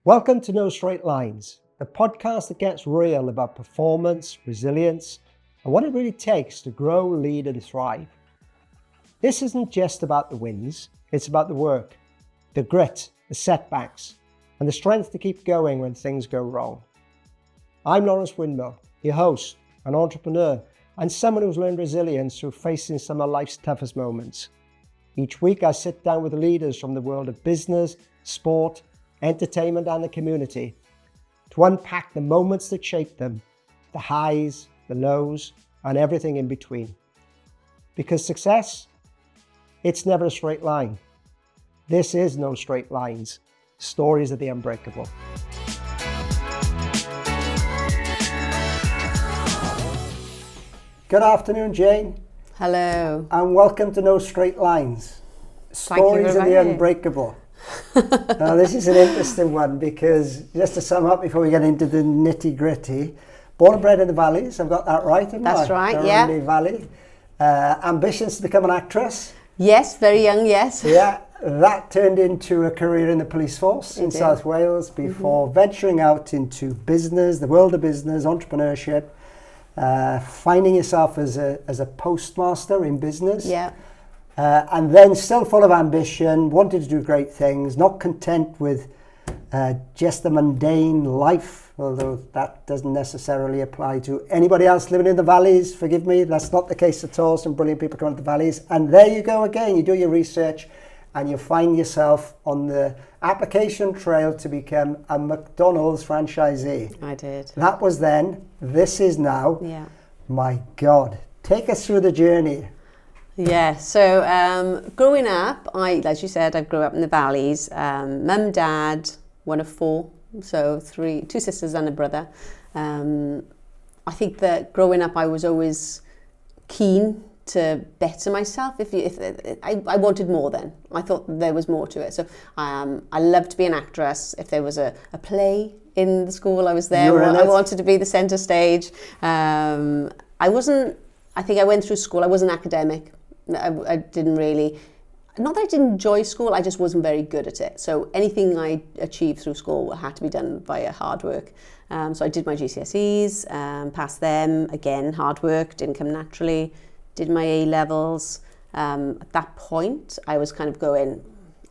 Welcome to No Straight Lines, the podcast that gets real about performance, resilience, and what it really takes to grow, lead, and thrive. This isn't just about the wins, it's about the work, the grit, the setbacks, and the strength to keep going when things go wrong. I'm Lawrence Windmill, your host, an entrepreneur, and someone who's learned resilience through facing some of life's toughest moments. Each week I sit down with leaders from the world of business, sport, entertainment, and the community to unpack the moments that shaped them, the highs, the lows, and everything in between. Because success, it's never a straight line. This is No Straight Lines, stories of the unbreakable. Good afternoon, Jane. Hello. And welcome to No Straight Lines, stories of the unbreakable. Now, this is an interesting one because, just to sum up before we get into the nitty gritty, born and bred in the valleys, I've got that right, haven't I? That's right, yeah. The Valley. Ambitions to become an actress. Yes, very young, yes. Yeah, that turned into a career in the police force in South Wales before venturing out into business, the world of business, entrepreneurship, finding yourself as a postmaster in business. Yeah. And then still full of ambition, wanted to do great things, not content with just a mundane life, although that doesn't necessarily apply to anybody else living in the valleys. Forgive me, that's not the case at all. Some brilliant people come to the valleys. And there you go again, you do your research and you find yourself on the application trail to become a McDonald's franchisee. I did. That was then, this is now. Yeah. My God, take us through the journey. Yeah, so growing up, as you said, I grew up in the valleys. Mum, dad, one of four, so two sisters and a brother. I think that growing up, I was always keen to better myself. I wanted more then. I thought there was more to it. So I loved to be an actress. If there was a play in the school, I was there. I wanted to be the centre stage. I think I went through school, I wasn't academic. I didn't really, not that I didn't enjoy school, I just wasn't very good at it. So anything I achieved through school had to be done via hard work. So I did my GCSEs, passed them, again, hard work, didn't come naturally, did my A-levels. At that point, I was kind of going,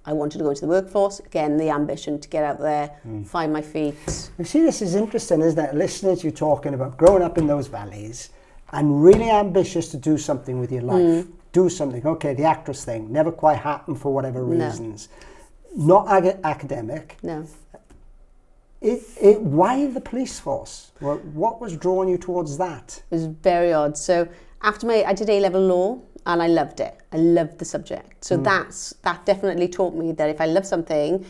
I wanted to go into the workforce. Again, the ambition to get out there, find my feet. You see, this is interesting, isn't it? Listening to you talking about growing up in those valleys and really ambitious to do something with your life. Do something. Okay, the actress thing never quite happened for whatever reasons. No. Not academic. No. Why the police force? What was drawing you towards that? It was very odd. So after I did A-level law and I loved it. I loved the subject. So that definitely taught me that if I love something,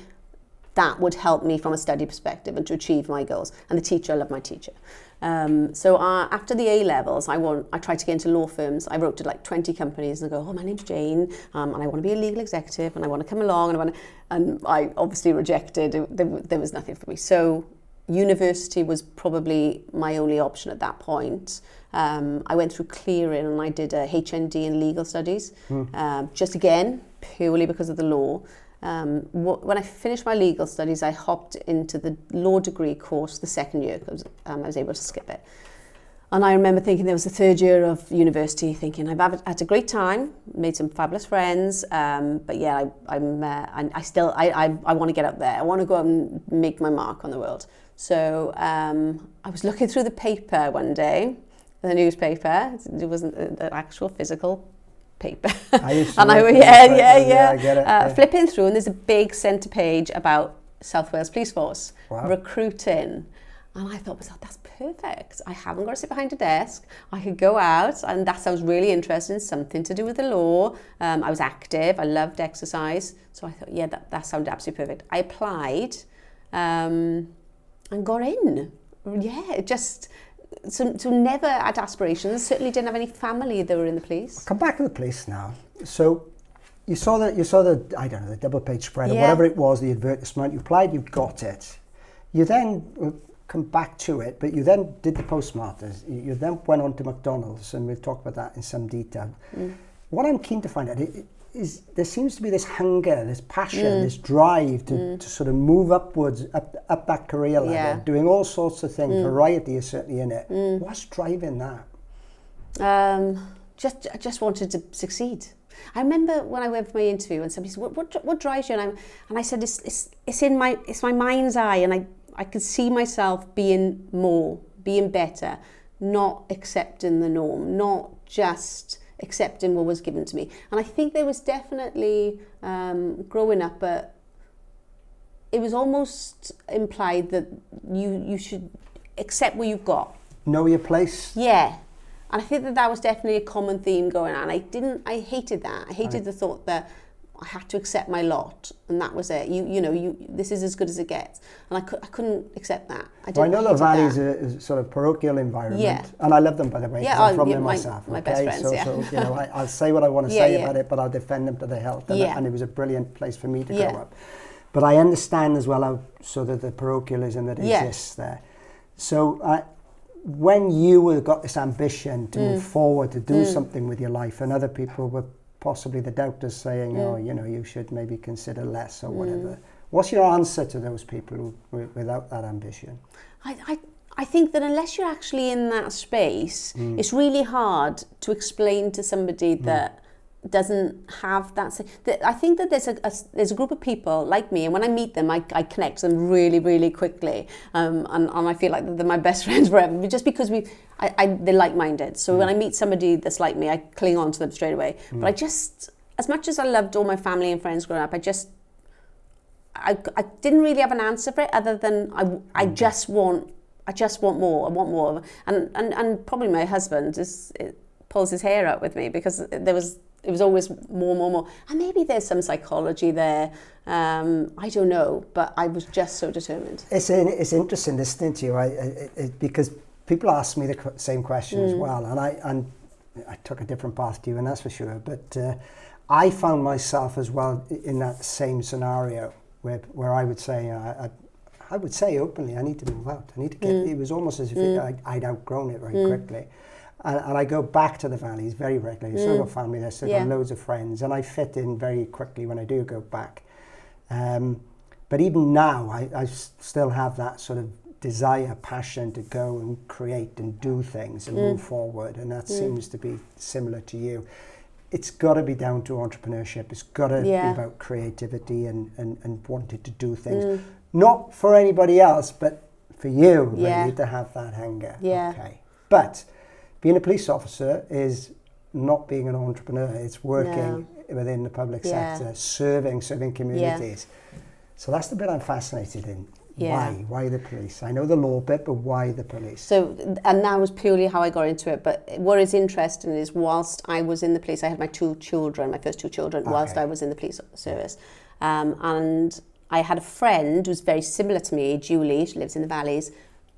that would help me from a study perspective and to achieve my goals. And I love my teacher. So after the A-levels, I tried to get into law firms. I wrote to like 20 companies and I go, my name's Jane, and I want to be a legal executive, and I want to come along, and I obviously rejected. There was nothing for me. So university was probably my only option at that point. I went through clearing and I did a HND in legal studies, just again, purely because of the law. When I finished my legal studies, I hopped into the law degree course the second year because I was able to skip it. And I remember thinking, there was the third year of university, thinking I've had a great time, made some fabulous friends, but yeah, I want to get out there. I want to go out and make my mark on the world. So I was looking through the paper one day, the newspaper. It wasn't an actual physical paper. I get it. Flipping through, and there's a big centre page about South Wales Police Force recruiting, and I thought, that's perfect. I haven't got to sit behind a desk. I could go out, and that sounds really interesting. Something to do with the law. I was active. I loved exercise, so I thought, yeah, that sounded absolutely perfect. I applied, and got in. Yeah, it just. So never had aspirations, certainly didn't have any family that were in the police. Come back to the police now. So you saw the I don't know, the double page spread or whatever it was, the advertisement, you applied, you got it. You then come back to it, but you then did the postmasters. You then went on to McDonald's, and we'll talk about that in some detail. What I'm keen to find out, there seems to be this hunger, this passion, this drive to sort of move upwards, up that career ladder, doing all sorts of things. Variety is certainly in it. What's driving that? I just wanted to succeed. I remember when I went for my interview and somebody said, what drives you? And I said, it's my mind's eye, and I could see myself being more, being better, not accepting the norm, not just accepting what was given to me. And I think there was definitely, growing up, it was almost implied that you should accept what you've got. Know your place? Yeah. And I think that was definitely a common theme going on. I hated that. I hated the thought that I had to accept my lot, and that was it. This is as good as it gets. And I couldn't accept that. I know the Valley's a sort of parochial environment, and I love them, by the way, because I'm from there myself. My best friends, So I'll say what I want to say about it, but I'll defend them to the hilt. And it was a brilliant place for me to grow up. But I understand as well how sort of the parochialism that exists there. So when you got this ambition to move forward, to do something with your life, and other people were possibly the doubters saying, you should maybe consider less or whatever. What's your answer to those people without that ambition? I think that unless you're actually in that space, it's really hard to explain to somebody that doesn't have that. I think that there's a group of people like me, and when I meet them, I connect to them really, really quickly, and I feel like they're my best friends forever, just because they're like-minded. So when I meet somebody that's like me, I cling on to them straight away. But I just, as much as I loved all my family and friends growing up, I didn't really have an answer for it, other than I just want more. I want more, and probably my husband pulls his hair out with me, because it was always more. And maybe there's some psychology there. I don't know, but I was just so determined. It's interesting listening to you, because people ask me the same question as well, and I took a different path to you, and that's for sure. But I found myself as well in that same scenario where I would say, I would say openly, I need to move out. I need to get. It was almost as if I'd outgrown it very quickly. And I go back to the Valleys very regularly. Still got family there, still got loads of friends, and I fit in very quickly when I do go back. But even now, I still have that sort of desire, passion to go and create and do things and move forward, and that seems to be similar to you. It's got to be down to entrepreneurship. It's got to be about creativity and wanting to do things. Not for anybody else, but for you, really, to have that hunger. Okay. But being a police officer is not being an entrepreneur. It's working within the public sector, serving communities. So that's the bit I'm fascinated in. Why the police? I know the law bit, but why the police? So, and that was purely how I got into it. But what is interesting is, whilst I was in the police, I had my first two children, whilst I was in the police service. And I had a friend who's very similar to me, Julie. She lives in the Valleys.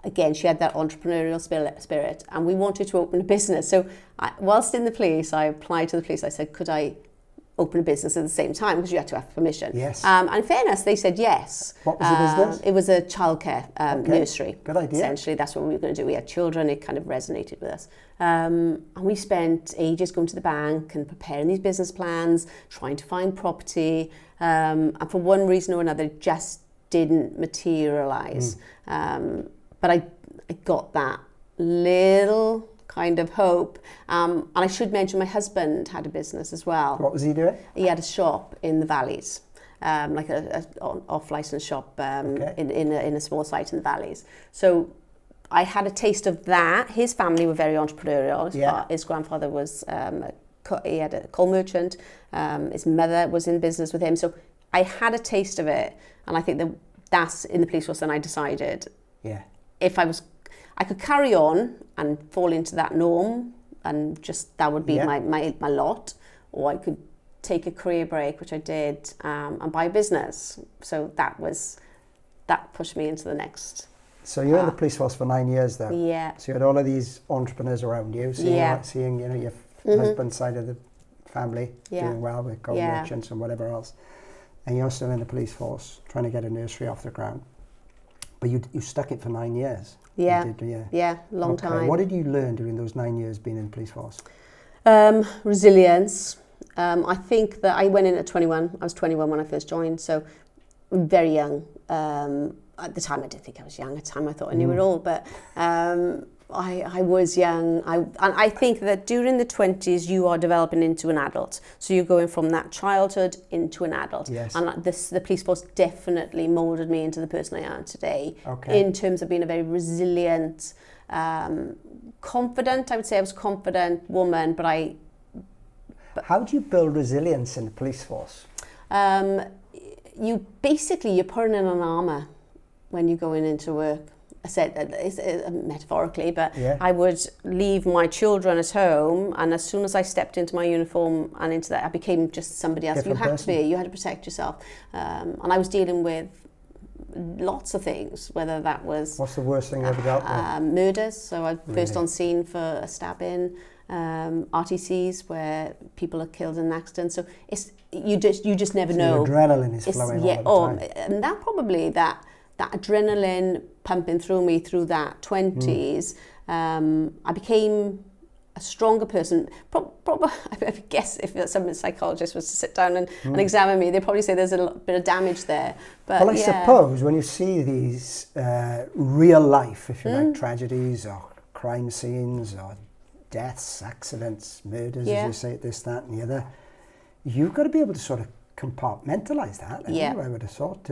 Again, she had that entrepreneurial spirit, and we wanted to open a business. So whilst in the police, I applied to the police. I said, could I open a business at the same time, because you had to have permission? Yes. And in fairness, they said yes. What was the business? It was a childcare nursery. Good idea. Essentially, that's what we were going to do. We had children. It kind of resonated with us. And we spent ages going to the bank and preparing these business plans, trying to find property. And for one reason or another, it just didn't materialise. But I got that little kind of hope. And I should mention, my husband had a business as well. What was he doing? He had a shop in the Valleys, like a off-license shop in a small site in the Valleys. So I had a taste of that. His family were very entrepreneurial. His grandfather was, he had a coal merchant. His mother was in business with him. So I had a taste of it. And I think that's in the police force, and I decided if I could carry on and fall into that norm, and just that would be my lot, or I could take a career break, which I did, and buy a business. So that pushed me into the next. So you were in the police force for 9 years, though. Yeah. So you had all of these entrepreneurs around you, seeing your husband's side of the family doing well with gold merchants and whatever else, and you're still in the police force trying to get a nursery off the ground. But you stuck it for 9 years. Long time. What did you learn during those 9 years being in the police force? Resilience, I think that I went in at 21. I was 21 when I first joined, so very young. At the time, I didn't think I was young. At the time, I thought I knew it all, but I was young. And I think that during the 20s, you are developing into an adult. So you're going from that childhood into an adult. Yes. And the police force definitely moulded me into the person I am today. Okay. In terms of being a very resilient, confident, I would say I was a confident woman, but How do you build resilience in the police force? you're putting in an armour when you're going into work. I said it's metaphorically, but Yeah. I would leave my children at home, and as soon as I stepped into my uniform and into that, I became just somebody else. Different You had person. to be. You had to protect yourself, and I was dealing with lots of things, whether that was What's the worst thing you ever dealt with? murders. So I first Really? on scene for a stabbing, RTCs where people are killed in an accident. So it's you just never So know. your adrenaline is It's- flowing yeah, all the time. and that probably that adrenaline pumping through me through that 20s, I became a stronger person. Probably, I guess if some psychologist was to sit down and examine me, they'd probably say there's a bit of damage there. But Well, I suppose when you see these real life, if you like, tragedies or crime scenes or deaths, accidents, murders, as you say, this, that and the other, you've got to be able to sort of compartmentalize that, haven't you, I would have thought,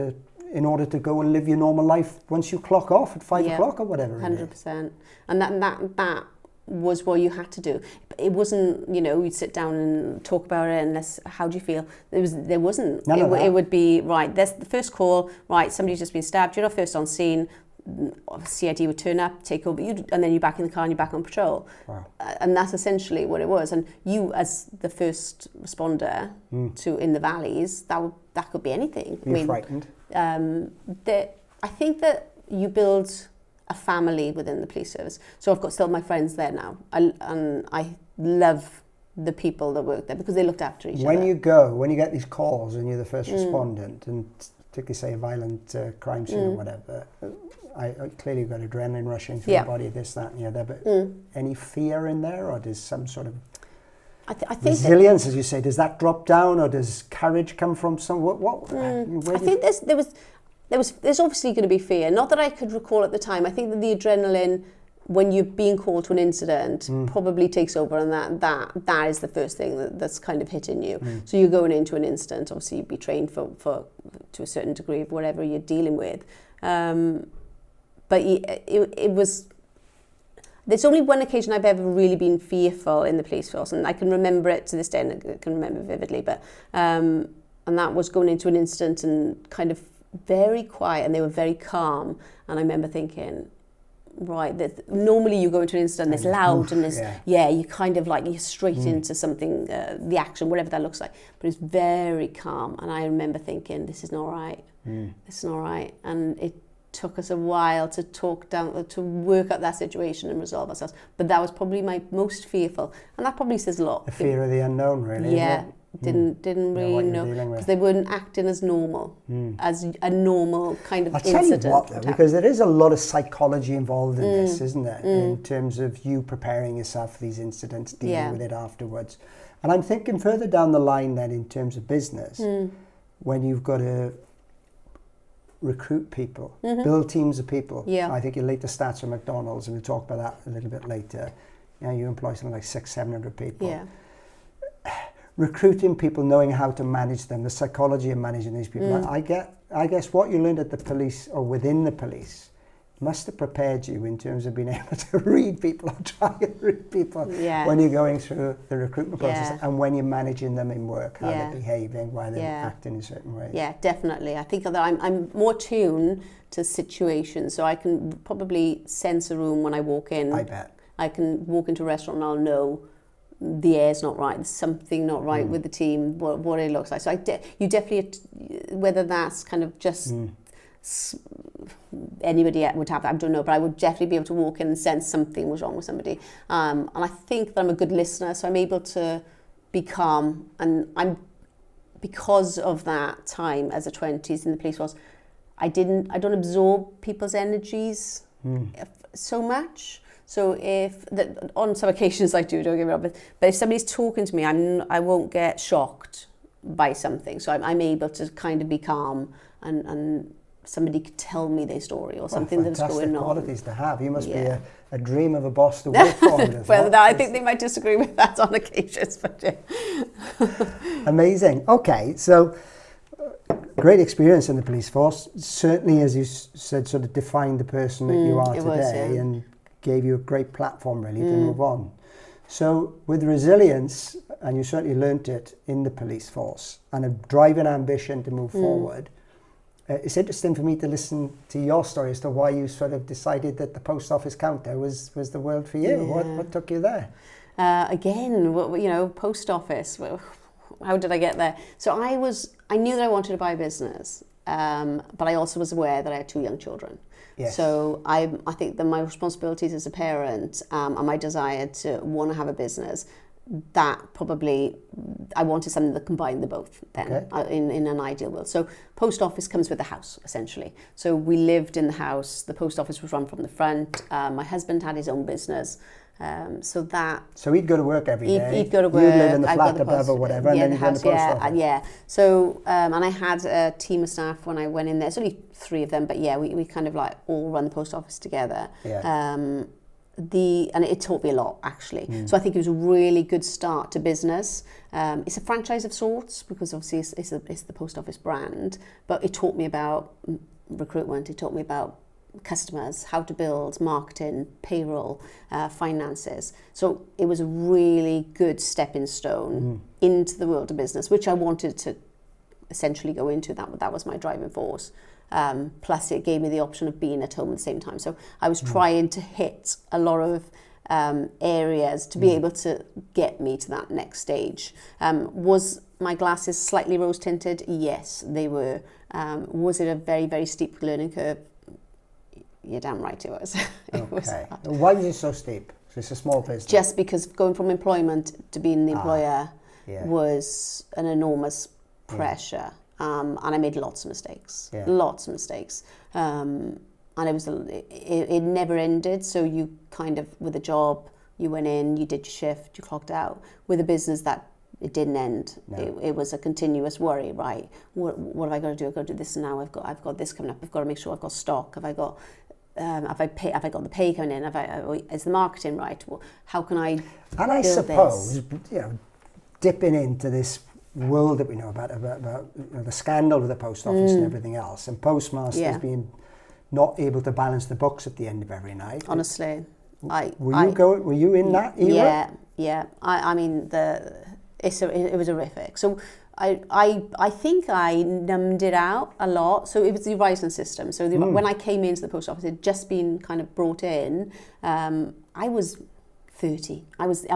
in order to go and live your normal life once you clock off at 5 o'clock or whatever. 100%. And that was what you had to do. It wasn't, you'd sit down and talk about it unless, how do you feel? There wasn't. None of that. It would be, right, there's the first call, right, somebody's just been stabbed, you're not first on scene, CID would turn up, take over, and then you're back in the car and you're back on patrol. Wow. And that's essentially what it was. And you, as the first responder to in the valleys, that could be anything. Were you frightened? I think that you build a family within the police service. So I've got still my friends there now, and I love the people that work there because they looked after each other. When you get these calls and you're the first respondent, and particularly say a violent crime scene or whatever, I clearly got adrenaline rushing through your body, this, that and the other, but any fear in there, or does some sort of I think resilience, as you say, does that drop down, or does courage come from some? I think there's obviously going to be fear. Not that I could recall at the time. I think that the adrenaline, when you're being called to an incident, probably takes over, and that is the first thing that's kind of hitting you. So you're going into an incident. Obviously, you'd be trained for to a certain degree of whatever you're dealing with. But it was. There's only one occasion I've ever really been fearful in the police force, and I can remember it to this day, and I can remember vividly. But and that was going into an incident and kind of very quiet, and they were very calm. And I remember thinking, right, normally you go into an incident, there's loud, and there's you kind of like you're straight into something, the action, whatever that looks like. But it's very calm, and I remember thinking, this is not right. This is not right, and it took us a while to to work out that situation and resolve ourselves. But that was probably my most fearful, and that probably says a lot. The fear of the unknown, really. Yeah, isn't it? didn't really know because they weren't acting as normal, as a normal kind of I'll tell incident. you what, though, because there is a lot of psychology involved in this, isn't there? In terms of you preparing yourself for these incidents, dealing with it afterwards. And I'm thinking further down the line then in terms of business, when you've got to recruit people, build teams of people. Yeah. I think your latest stats from McDonald's, and we'll talk about that a little bit later. You employ something like 600-700 people. Yeah. Recruiting people, knowing how to manage them, the psychology of managing these people. I guess what you learned at the police or within the police must have prepared you in terms of being able to read people or try and read people when you're going through the recruitment process and when you're managing them in work, how they're behaving, why they're acting in certain ways. Yeah, definitely. I think that I'm more tuned to situations, so I can probably sense a room when I walk in. I bet. I can walk into a restaurant and I'll know the air's not right, there's something not right with the team, what it looks like. So you definitely, whether that's kind of just anybody would have, I don't know, but I would definitely be able to walk in and sense something was wrong with somebody. And I think that I'm a good listener, so I'm able to be calm. And because of that time as a 20s in the police force, I don't absorb people's energies so much. So on some occasions I do, don't get me wrong, but if somebody's talking to me, I won't get shocked by something. So I'm able to kind of be calm and somebody could tell me their story or something that's going on. Fantastic qualities to have. You must be a dream of a boss to work for. Well, I think they might disagree with that on occasions, but yeah. Amazing. Okay, so great experience in the police force. Certainly, as you said, sort of defined the person that you are today and gave you a great platform really to move on. So with resilience, and you certainly learnt it in the police force, and a drive and ambition to move forward, it's interesting for me to listen to your story as to why you sort of decided that the post office counter was the world for you. Yeah. What took you there? Again, post office. How did I get there? So I knew that I wanted to buy a business, but I also was aware that I had 2 young children. Yes. So I think that my responsibilities as a parent and my desire to want to have a business, that probably I wanted something that combined the both then in an ideal world. So post office comes with the house essentially. So we lived in the house. The post office was run from the front. My husband had his own business. So he'd go to work every day. He'd go to work. You'd live in the flat above or whatever, and then you'd go to the post office. Yeah. So and I had a team of staff when I went in there. There's only 3 of them, but we kind of like all run the post office together. Yeah. And it taught me a lot actually. So I think it was a really good start to business. It's a franchise of sorts because obviously it's the post office brand, but it taught me about recruitment. It taught me about customers, how to build, marketing, payroll, finances. So it was a really good stepping stone into the world of business, which I wanted to essentially go into. That was my driving force. Plus it gave me the option of being at home at the same time. So I was trying to hit a lot of areas to be able to get me to that next stage. Was my glasses slightly rose tinted? Yes, they were. Was it a very, very steep learning curve? You're damn right it was. Okay. Why was it so steep? So it's a small business. Just because going from employment to being the employer was an enormous pressure. And I made lots of mistakes. And it never ended. So you kind of, with a job, you went in, you did your shift, you clocked out. With a business that it didn't end. No. It was a continuous worry, right? What have I got to do? I've got to do this now. I've got this coming up. I've got to make sure I've got stock. Have I got the pay coming in? Is the marketing right? How can I? And I suppose dipping into this world that we know about the scandal with the post office and everything else, and postmasters being not able to balance the books at the end of every night. Honestly, were you in that era? Yeah. I mean it was horrific. So I think I numbed it out a lot. So it was the Horizon system. So when I came into the post office, it had just been kind of brought in. I was 30. I was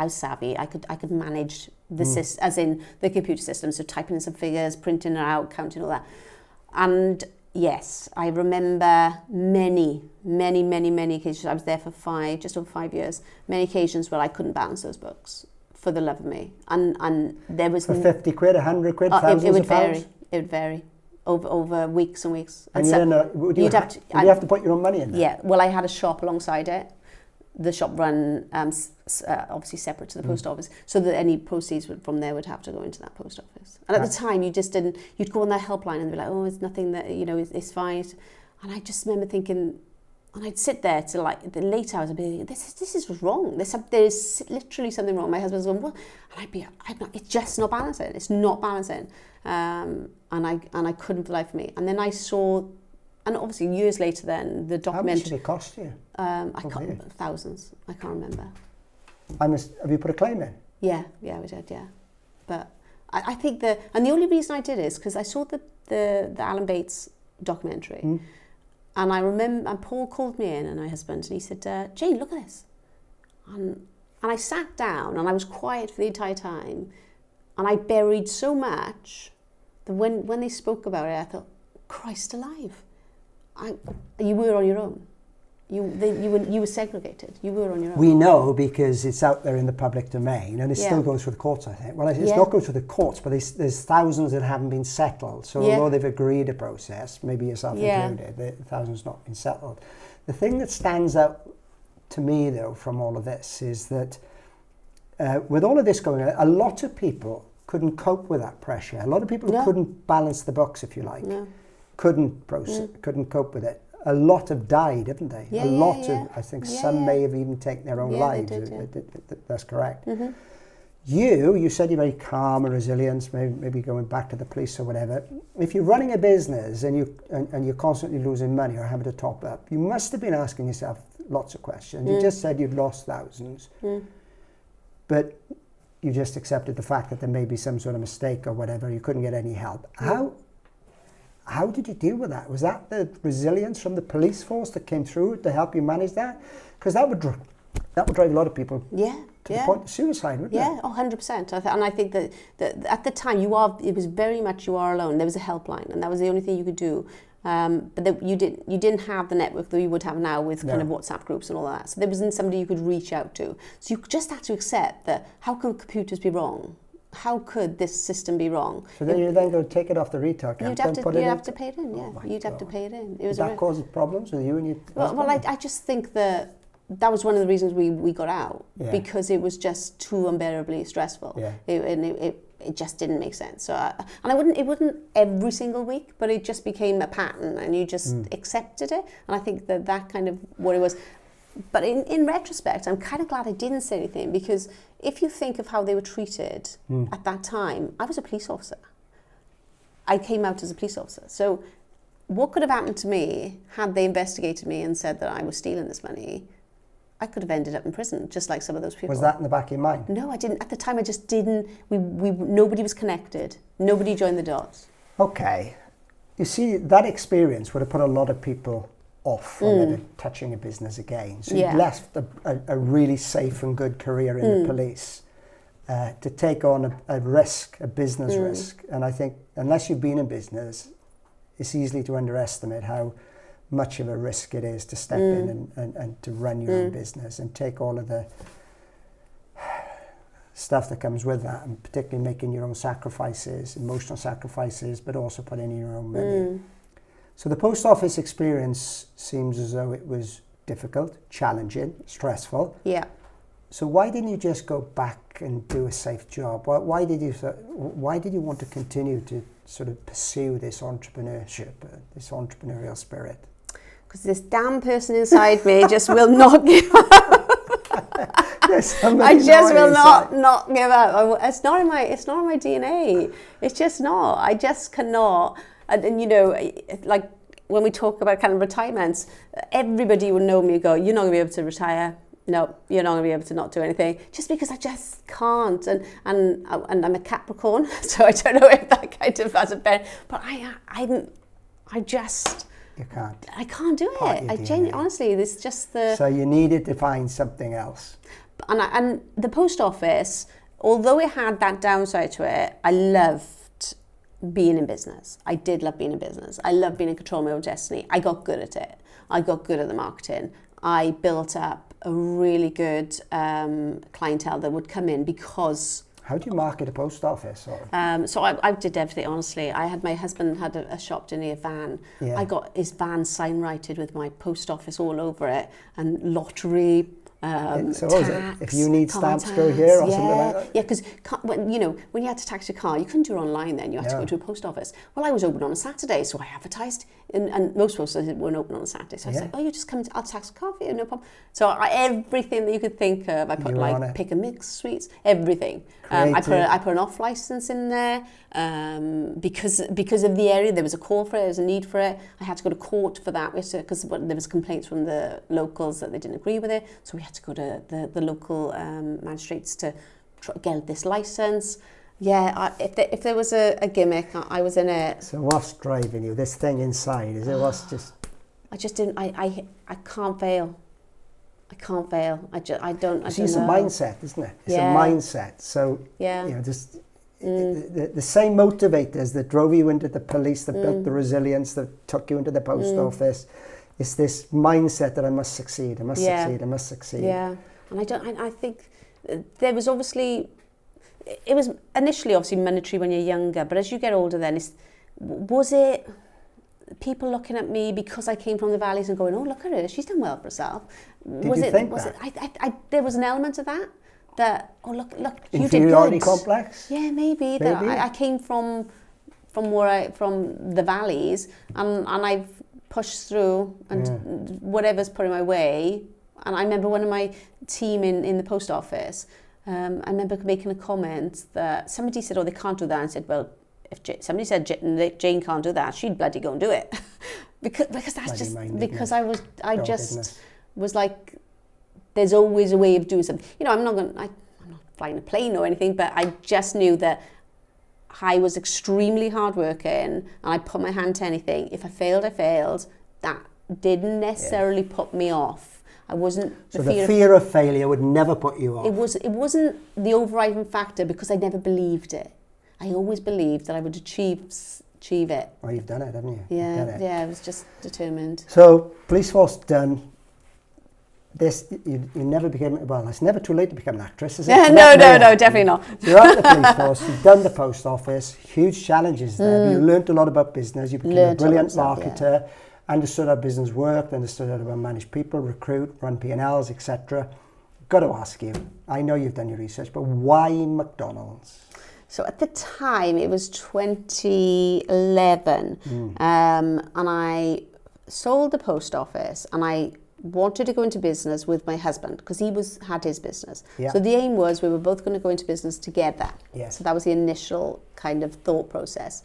savvy. I could manage the system, as in the computer system. So typing in some figures, printing it out, counting all that. And yes, I remember many occasions. I was there for just over 5 years. Many occasions where I couldn't balance those books. For the love of me, and there was for 50 quid, 100 quid, thousands it would of pounds. It would vary over weeks and weeks. And you don't know. Would you have to put your own money in there? Yeah. Well, I had a shop alongside it. The shop run obviously separate to the post office, so that any proceeds from there would have to go into that post office. And at the time, you just didn't. You'd go on that helpline and be like, "Oh, it's nothing that it's fine." And I just remember thinking. And I'd sit there till like the late hours and be thinking, this is wrong. There's literally something wrong. My husband's going, what? And it's just not balancing. It's not balancing. And I couldn't for the life of me. And then I saw, and obviously years later then, the documentary. How much did it cost you? Thousands. I can't remember. Have you put a claim in? Yeah, we did, yeah. But I think and the only reason I did is because I saw the Alan Bates documentary. And I remember, and Paul called me in, and my husband, and he said, Jane, look at this. And I sat down, and I was quiet for the entire time. And I buried so much that when they spoke about it, I thought, Christ alive. You were on your own. You were segregated. You were on your own. We know because it's out there in the public domain, and it's still going through the courts, I think. Well, it's not going through the courts, but there's thousands that haven't been settled. So although they've agreed a process, maybe yourself included, the thousands not been settled. The thing that stands out to me, though, from all of this is that with all of this going on, a lot of people couldn't cope with that pressure. A lot of people couldn't balance the books, if you like. Couldn't cope with it. A lot have died, haven't they? I think some may have even taken their own lives. That's correct. You said you're very calm and resilient, maybe going back to the police or whatever. If you're running a business and you're constantly losing money or having to top up, you must have been asking yourself lots of questions. You just said you'd lost thousands, but you just accepted the fact that there may be some sort of mistake or whatever. You couldn't get any help. How did you deal with that? Was that the resilience from the police force that came through to help you manage that? Because that would drive a lot of people to the point of suicide, wouldn't it? Yeah, 100%. And I think that at the time it was very much you are alone. There was a helpline, and that was the only thing you could do. But you didn't have the network that you would have now with kind of WhatsApp groups and all that. So there wasn't somebody you could reach out to. So you just had to accept that how can computers be wrong? How could this system be wrong? So then you then go take it off the retail account. You'd have to pay it in, yeah. You'd have to pay it in. Did that cause problems with you and your husband? Well, I just think that was one of the reasons we got out, because it was just too unbearably stressful. It just didn't make sense. So, it wasn't every single week, but it just became a pattern, and you just accepted it. And I think that kind of what it was. But in retrospect, I'm kind of glad I didn't say anything, because if you think of how they were treated at that time, I was a police officer. I came out as a police officer. So what could have happened to me had they investigated me and said that I was stealing this money? I could have ended up in prison, just like some of those people. Was that in the back of your mind? No, I didn't. At the time, I just didn't. Nobody was connected. Nobody joined the dots. Okay. You see, that experience would have put a lot of people off from ever touching a business again. So you left a really safe and good career in the police to take on a risk, a business risk. And I think unless you've been in business, it's easy to underestimate how much of a risk it is to step in and to run your own business and take all of the stuff that comes with that, and particularly making your own sacrifices, emotional sacrifices, but also putting in your own money. So the post office experience seems as though it was difficult, challenging, stressful. Yeah. So why didn't you just go back and do a safe job? Why did you want to continue to sort of pursue this entrepreneurship, this entrepreneurial spirit? Because this damn person inside me just will not give up. I just will not give up. It's not in my DNA. It's just not. I just cannot. And you know, like when we talk about kind of retirements, everybody would know me and go, "You're not going to be able to retire. No, you're not going to be able to not do anything," just because I just can't. And I'm a Capricorn, so I don't know if that kind of has a benefit. But I just. You can't. I can't do it. Honestly, this is just the. So you needed to find something else. And the post office, although it had that downside to it, I loved being in business. I did love being in business. I loved being in control of my own destiny. I got good at it. I got good at the marketing. I built up a really good clientele that would come in because. How do you market a post office? So I did everything, honestly. My husband had a shop down near van. Yeah. I got his van sign-righted with my post office all over it, and lottery, tax, if you need stamps, go here or something like that? Yeah, because when you had to tax your car, you couldn't do it online then. You had to go to a post office. Well, I was open on a Saturday, so I advertised, and most post offices weren't open on a Saturday. So I was like, oh, you just come, I'll tax a car for you, no problem. So everything that you could think of, I put like pick and mix sweets, everything. I put an off license in there because of the area. There was a call for it, there was a need for it. I had to go to court for that because there was complaints from the locals that they didn't agree with it. So we had to go to the local magistrates to get this license. Yeah, if there was a gimmick, I was in it. So what's driving you? This thing inside, is it what's just... I just didn't, I can't fail. I can't fail. I don't it's know. a mindset, isn't it? It's a mindset. So, just the same motivators that drove you into the police, that built the resilience, that took you into the post office. It's this mindset that I must succeed, I must succeed. Yeah, and I think there was obviously, it was initially obviously monetary when you're younger, but as you get older then, was it people looking at me because I came from the valleys and going, oh, look at her, she's done well for herself. Did you think that? There was an element of that, oh, look, you did good. Inferiority complex? Yeah, maybe. That I came from the valleys, and I've pushed through, and whatever's put in my way. And I remember one of my team in the post office, I remember making a comment that somebody said, oh, they can't do that. And I said, well, if somebody said Jane can't do that, she'd bloody go and do it. because that's bloody just, because I was like, there's always a way of doing something. You know, I'm not flying a plane or anything, but I just knew that I was extremely hardworking, and I put my hand to anything. If I failed, I failed. That didn't necessarily put me off. I wasn't. So the fear of failure would never put you off. It wasn't the overriding factor, because I never believed it. I always believed that I would achieve it. Well, you've done it, haven't you? Yeah, I was just determined. So police force done. This, you never became, well, it's never too late to become an actress, is it? No, definitely not. So you're at the police force, you've done the post office, huge challenges there. But you learnt a lot about business, you became a brilliant marketer, understood how business worked, understood how to manage people, recruit, run P&Ls, etc. Got to ask you, I know you've done your research, but why McDonald's? So at the time, it was 2011, and I sold the post office, and I wanted to go into business with my husband, because he had his business. Yeah. So the aim was we were both going to go into business together. Yes. So that was the initial kind of thought process.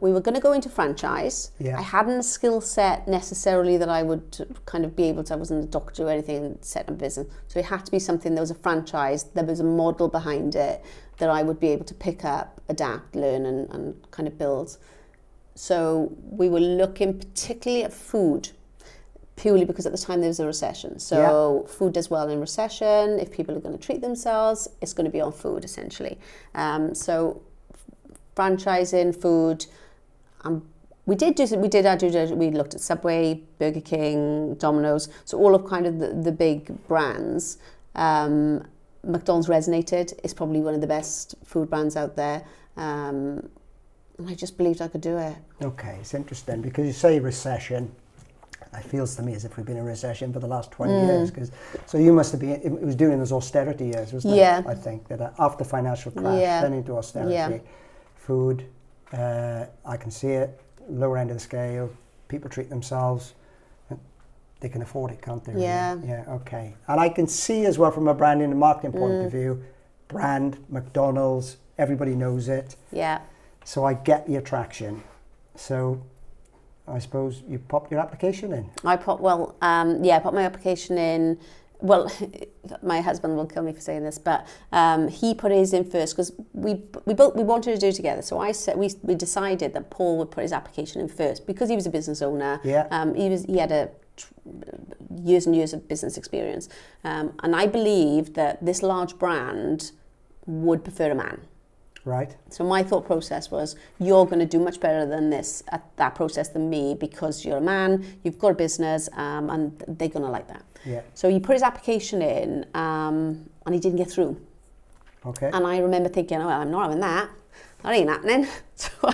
We were going to go into franchise. Yeah. I hadn't a skill set necessarily that I would kind of be able to, I wasn't a doctor or anything, and set up a business. So it had to be something that was a franchise, there was a model behind it that I would be able to pick up, adapt, learn, and kind of build. So we were looking particularly at food, purely because at the time there was a recession. So food does well in recession. If people are going to treat themselves, it's going to be on food, essentially. So franchising, food. We looked at Subway, Burger King, Domino's, so all of kind of the big brands. McDonald's resonated. It's probably one of the best food brands out there. And I just believed I could do it. Okay, it's interesting because you say recession. It feels to me as if we've been in recession for the last 20 years. So you must have been, it was during those austerity years, wasn't it? I think, that after financial crash, then into austerity. Food, I can see it, lower end of the scale, people treat themselves, they can afford it, can't they? Really? Yeah, okay. And I can see as well from a branding and marketing point of view, brand, McDonald's, everybody knows it. Yeah. So I get the attraction. So I suppose you popped your application in. I popped my application in. Well, my husband will kill me for saying this, but he put his in first because we wanted to do it together. So we decided that Paul would put his application in first because he was a business owner. Yeah. He had years and years of business experience, and I believed that this large brand would prefer a man. Right. So my thought process was, you're going to do much better than this at that process than me because you're a man, you've got a business, and they're going to like that. Yeah. So he put his application in, and he didn't get through. Okay. And I remember thinking, oh, well, I'm not having that. That ain't happening. So I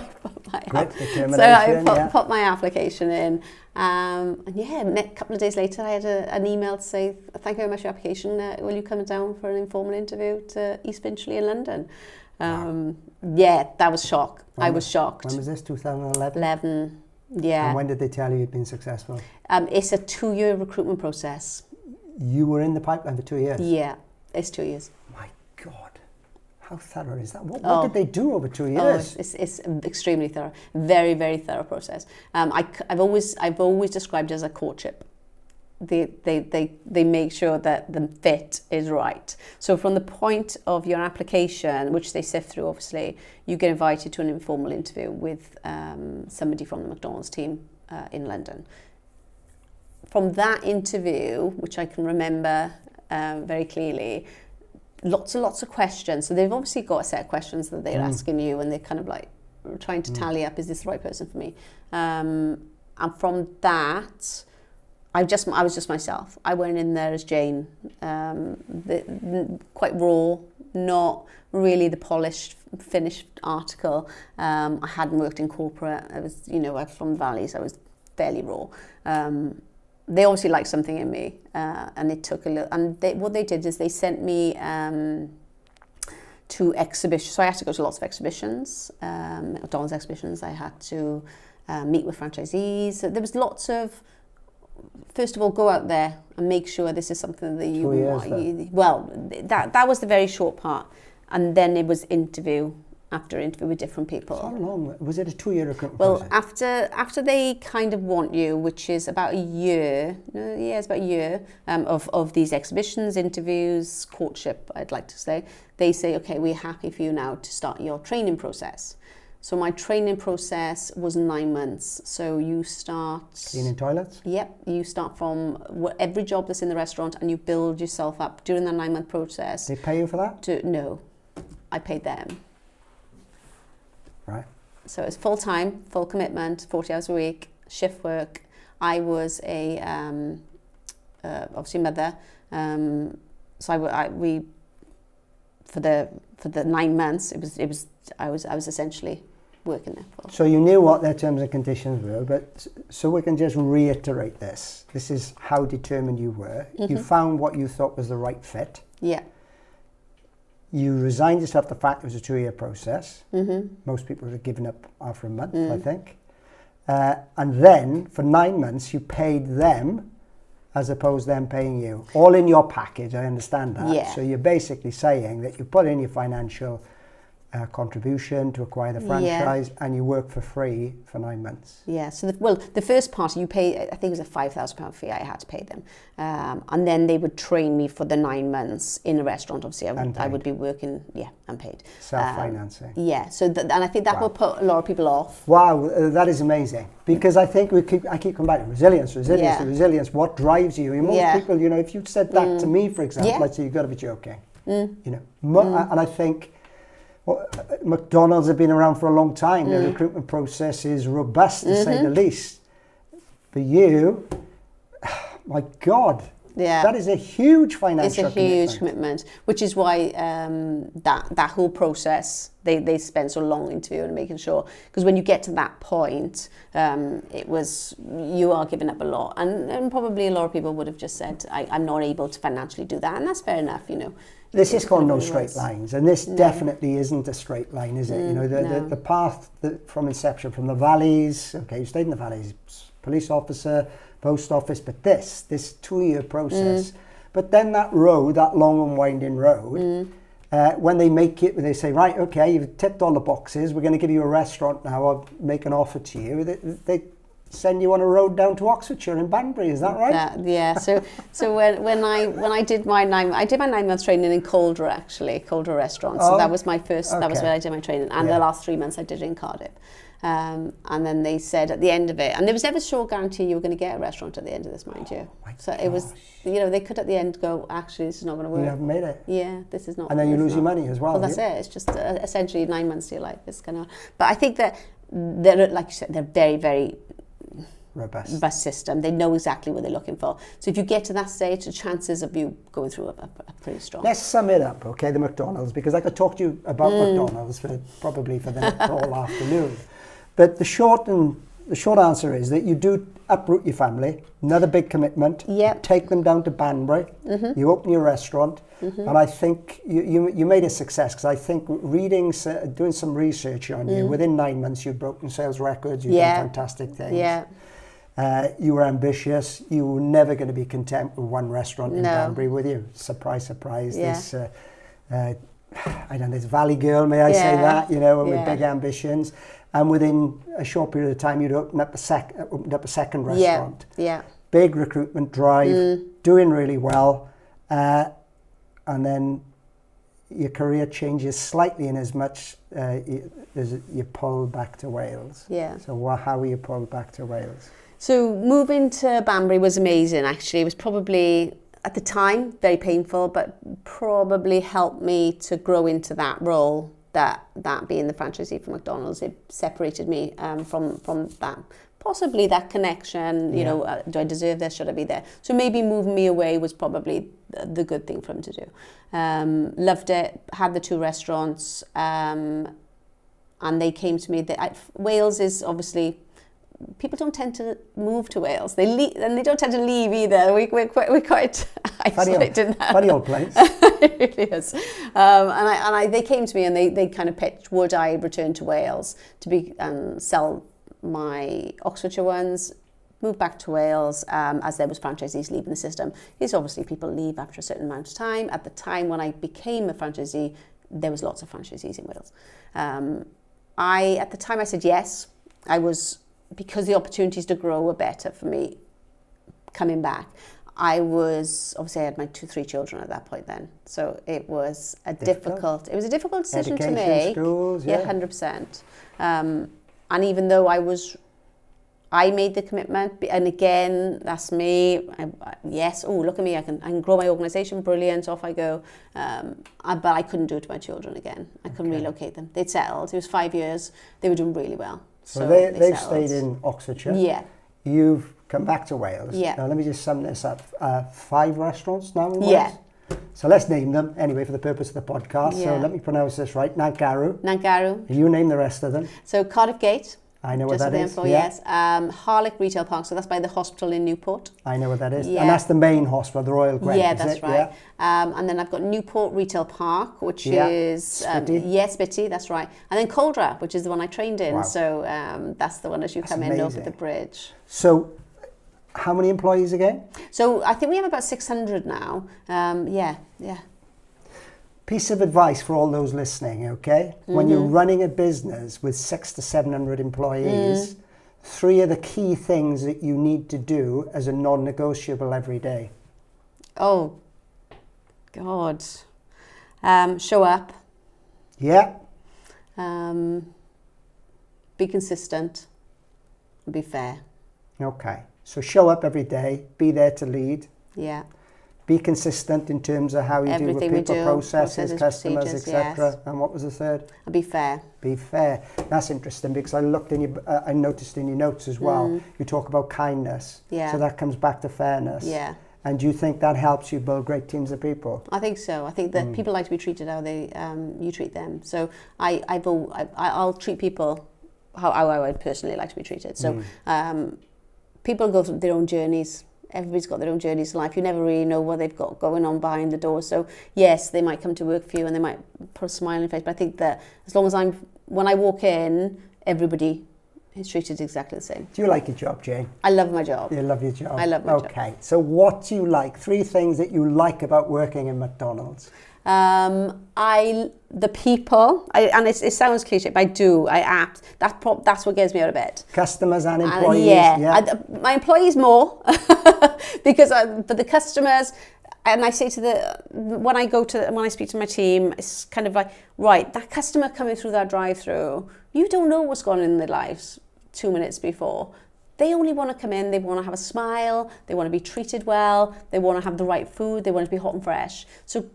put my application in. And a couple of days later, I had an email to say, thank you very much for your application. Will you come down for an informal interview to East Finchley in London? That was shock. I was shocked. When was this, 2011? 11, yeah. And when did they tell you you'd been successful? It's a 2-year recruitment process. You were in the pipeline for 2 years? Yeah, it's 2 years. My God, how thorough is that? What did they do over 2 years? It's extremely thorough, very, very thorough process. I've always described it as a courtship. They make sure that the fit is right. So from the point of your application, which they sift through, obviously, you get invited to an informal interview with somebody from the McDonald's team in London. From that interview, which I can remember very clearly, lots of questions. So they've obviously got a set of questions that they're asking you, and they're kind of like trying to tally up, is this the right person for me? And from that, I was just myself. I went in there as Jane, quite raw, not really the polished, finished article. I hadn't worked in corporate. I was, I'm from the Valleys. I was fairly raw. They obviously liked something in me, and it took a little. And what they did is they sent me to exhibitions. So I had to go to lots of exhibitions, McDonald's exhibitions. I had to meet with franchisees. So there was lots of. First of all, go out there and make sure this is something that you want. Well, that was the very short part, and then it was interview after interview with different people. How long was it? A 2-year recruitment process? After they kind of want you, which is about a year. It's about a year of these exhibitions, interviews, courtship. I'd like to say they say, okay, we're happy for you now to start your training process. So my training process was 9 months. So you start... Cleaning toilets? Yep. You start from every job that's in the restaurant and you build yourself up during that 9-month process. They pay you for that? No. I paid them. Right. So it's full-time, full commitment, 40 hours a week, shift work. I was a, obviously mother. So we for the 9 months, I was essentially working there for. So you knew what their terms and conditions were, but so we can just reiterate this. This is how determined you were. Mm-hmm. You found what you thought was the right fit. Yeah. You resigned yourself to the fact it was a 2-year process. Mm-hmm. Most people would have given up after a month, I think. And then for 9 months, you paid them as opposed to them paying you. All in your package, I understand that. Yeah. So you're basically saying that you put in your financial contribution to acquire the franchise and you work for free for 9 months. Yeah, so the first part you pay, I think it was a £5,000 fee I had to pay them. And then they would train me for the 9 months in a restaurant. Obviously, I would be working, unpaid. Self-financing. So and I think that will put a lot of people off. Wow, that is amazing. Because I think I keep coming back to resilience. What drives you? Most people, if you said that to me, for example, I'd say, you've got to be joking. And I think, McDonald's have been around for a long time. The recruitment process is robust, to say the least. For you, my God, that is a huge financial commitment. It's a huge commitment, which is why that whole process, they spend so long interviewing and making sure. Because when you get to that point, you are giving up a lot. And probably a lot of people would have just said, I'm not able to financially do that. And that's fair enough, This is called no straight lines, and this definitely isn't a straight line, is it? The path from inception, from the Valleys, you stayed in the Valleys, police officer, post office, but this 2-year process, but then that road, that long and winding road, when they make it, they say, right, okay, you've ticked all the boxes, we're going to give you a restaurant now, I'll make an offer to you. They send you on a road down to Oxfordshire in Banbury, is that right? So when I did my 9 months training in Calder restaurants. So that was my first. That was where I did my training, and the last 3 months I did it in Cardiff. And then they said at the end of it, and there was never a sure guarantee you were going to get a restaurant at the end of this, mind you. So it was, they could at the end go, actually, this is not going to work. You haven't made it. Yeah, this is not. And then you lose your money as well. Well, that's it. It's just essentially 9 months of your life. It's kind of. But I think that they're, like you said, they're very, very robust system. They know exactly what they're looking for. So if you get to that stage, the chances of you going through are pretty strong. Let's sum it up, okay, the McDonald's, because I could talk to you about McDonald's probably for the next whole afternoon. But the short answer is that you do uproot your family, another big commitment, take them down to Banbury, you open your restaurant, and I think you made a success, because I think doing some research on you, within 9 months you've broken sales records, you've done fantastic things. You were ambitious. You were never going to be content with one restaurant in Banbury, were you? Surprise, surprise. This, this valley girl, may I say that, with big ambitions. And within a short period of time, you'd opened up a second restaurant. Big recruitment drive, doing really well. And then your career changes slightly in as much as you pulled back to Wales. So how were you pulled back to Wales? So moving to Banbury was amazing, actually. It was probably, at the time, very painful, but probably helped me to grow into that role, that being the franchisee for McDonald's. It separated me from that possibly that connection, you know, do I deserve this? Should I be there? So maybe moving me away was probably the good thing for him to do. Loved it, had the 2 restaurants, and they came to me. Wales is obviously, people don't tend to move to Wales. They leave, and they don't tend to leave either. We're quite isolated now. Funny old place. It really is. They came to me and they kind of pitched, would I return to Wales to be sell my Oxfordshire ones, move back to Wales, as there was franchisees leaving the system. Because obviously people leave after a certain amount of time. At the time when I became a franchisee, there was lots of franchisees in Wales. At the time I said yes. Because the opportunities to grow were better for me coming back. I had my 3 children at that point then. So it was a difficult decision to make. Schools, yeah. 100%. And even though I made the commitment, and again, that's me. Look at me, I can grow my organisation, brilliant, off I go. But I couldn't do it to my children again. I couldn't relocate them. They'd settled. It was 5 years. They were doing really well. So they've stayed in Oxfordshire. Yeah. You've come back to Wales. Yeah. Now let me just sum this up. 5 restaurants now in Wales? Yeah. So let's name them anyway for the purpose of the podcast. Yeah. So let me pronounce this right. Nantgarw. You name the rest of them. So Cardiff Gate. I know what that is. Yes. Harlech Retail Park. So that's by the hospital in Newport. I know what that is. Yeah. And that's the main hospital, the Royal Gwent. Yeah, that's right. Yeah. And then I've got Newport Retail Park, which is Spitty, that's right. And then Coldra, which is the one I trained in. Wow. So that's the one as you come in over the bridge. So how many employees again? So I think we have about 600 now. Yeah. Piece of advice for all those listening, okay? Mm-hmm. When you're running a business with 600 to 700 employees, 3 of the key things that you need to do as a non-negotiable every day. Oh, God. Show up. Yeah. Be consistent. Be fair. Okay. So show up every day. Be there to lead. Yeah. Be consistent in terms of how you Everything do with people, processes, customers, etc. Yes. And what was the third? And be fair. Be fair. That's interesting because I noticed in your notes as well, you talk about kindness. Yeah. So that comes back to fairness. Yeah. And do you think that helps you build great teams of people? I think so. I think that people like to be treated how you treat them. So I'll treat people how I would personally like to be treated. So people go through their own journeys. Everybody's got their own journeys in life. You never really know what they've got going on behind the door. So yes, they might come to work for you and they might put a smile on your face. But I think that as long as when I walk in, everybody is treated exactly the same. Do you like your job, Jane? I love my job. You love your job? I love my job. Okay. So what do you like? 3 things that you like about working in McDonald's? The people, and it sounds cliche, but I do. That's what gets me out of bed. Customers and employees. My employees more because but the customers, and I say when I speak to my team, it's kind of like, right, that customer coming through that drive-through, you don't know what's gone on in their lives 2 minutes before. They only want to come in, they want to have a smile, they want to be treated well, they want to have the right food, they want to be hot and fresh. So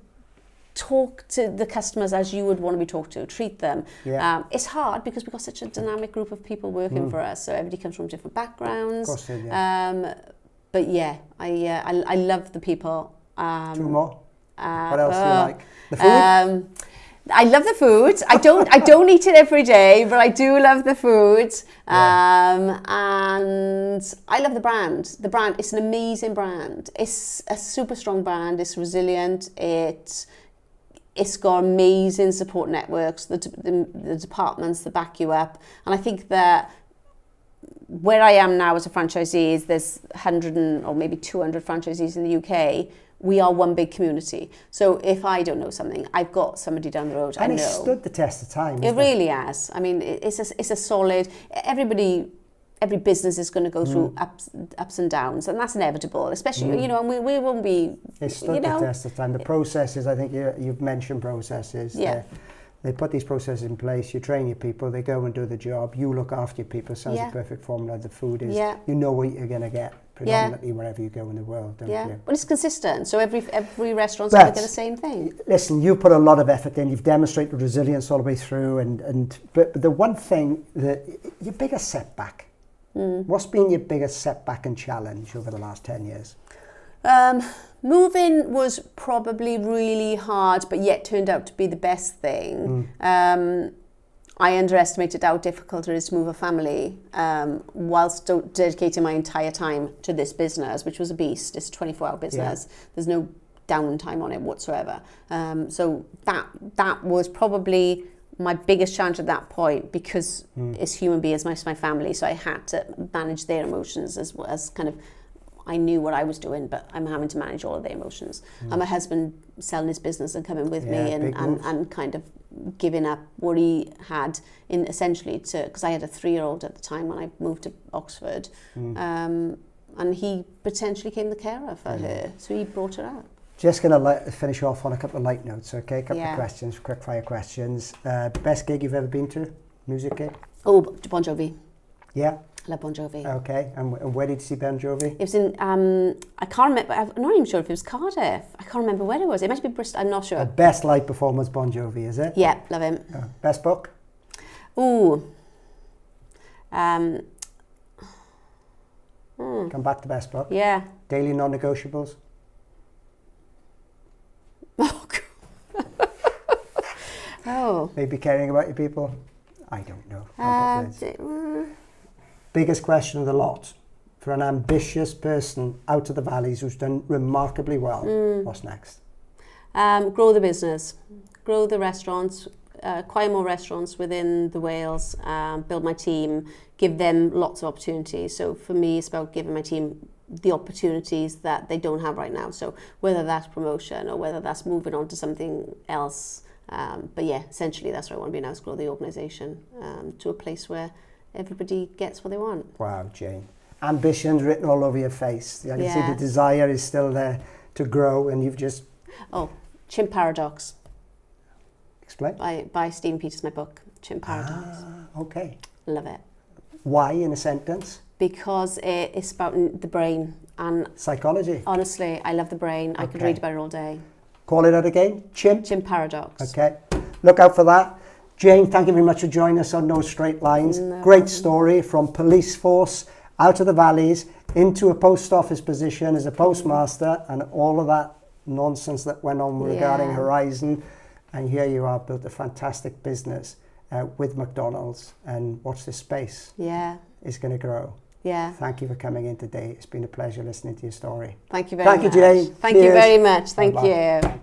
talk to the customers as you would want to be talked to, treat them. Yeah. It's hard because we've got such a dynamic group of people working for us, so everybody comes from different backgrounds. Of course, yeah. But yeah, I love the people. 2 more. What else do you like? The food? I love the food. I don't eat it every day, but I do love the food. And I love the brand. The brand, it's an amazing brand. It's a super strong brand. It's resilient. It's got amazing support networks, the departments that back you up. And I think that where I am now as a franchisee is there's 100 or maybe 200 franchisees in the UK. We are one big community. So if I don't know something, I've got somebody down the road I know. And it stood the test of time. It really has. I mean, it's a solid, every business is going to go through ups and downs, and that's inevitable, especially, and we won't be, it stood the test of time. The processes, I think you've mentioned processes. Yeah. They put these processes in place, you train your people, they go and do the job, you look after your people, sounds a perfect formula. The food is, you know what you're going to get predominantly wherever you go in the world, don't you? But it's consistent, so every restaurant's going to get the same thing. Listen, you've put a lot of effort in, you've demonstrated resilience all the way through, but the one thing, your biggest setback What's been your biggest setback and challenge over the last 10 years? Moving was probably really hard, but yet turned out to be the best thing. I underestimated how difficult it is to move a family whilst dedicating my entire time to this business, which was a beast. It's a 24-hour business. Yeah. There's no downtime on it whatsoever. So that was probably my biggest challenge at that point, because it's human beings, my family, so I had to manage their emotions as kind of, I knew what I was doing, but I'm having to manage all of their emotions. And my husband selling his business and coming with me and kind of giving up what he had in essentially to, because I had a 3-year-old at the time when I moved to Oxford, and he potentially became the carer for her, so he brought her up. Just going to finish off on a couple of light notes, okay? A couple of questions, quick fire questions. Best gig you've ever been to? Music gig? Oh, Bon Jovi. Yeah? I love Bon Jovi. Okay, and where did you see Bon Jovi? It was in, I can't remember, I'm not even sure if it was Cardiff. I can't remember where it was. It might be Bristol, I'm not sure. The best live performance, Bon Jovi, is it? Yeah, love him. Best book? Ooh. Come back to best book. Yeah. Daily non-negotiables? Oh, God. Oh. Maybe caring about your people? I don't know. Biggest question of the lot. For an ambitious person out of the valleys who's done remarkably well, what's next? Grow the business. Grow the restaurants. Acquire more restaurants within the Wales. Build my team. Give them lots of opportunities. So for me, it's about giving my team the opportunities that they don't have right now. So whether that's promotion or whether that's moving on to something else. But yeah, essentially that's what I want to be now, is grow the organisation to a place where everybody gets what they want. Wow, Jane. Ambition's written all over your face. I can see the desire is still there to grow, and you've just... Oh, Chimp Paradox. Explain. By Stephen Peters, my book, Chimp Paradox. Okay. Love it. Why, in a sentence? Because it's about the brain and... Psychology. Honestly, I love the brain. Okay. I could read about it all day. Call it out again. Chimp Paradox. Okay. Look out for that. Jane, thank you very much for joining us on No Straight Lines. Great story, from police force out of the valleys into a post office position as a postmaster, and all of that nonsense that went on regarding Horizon. And here you are, built a fantastic business with McDonald's, and watch this space. Yeah. It's going to grow. Yeah. Thank you for coming in today. It's been a pleasure listening to your story. Thank you very much. Thank you, Jane. Thank you very much. Thank you.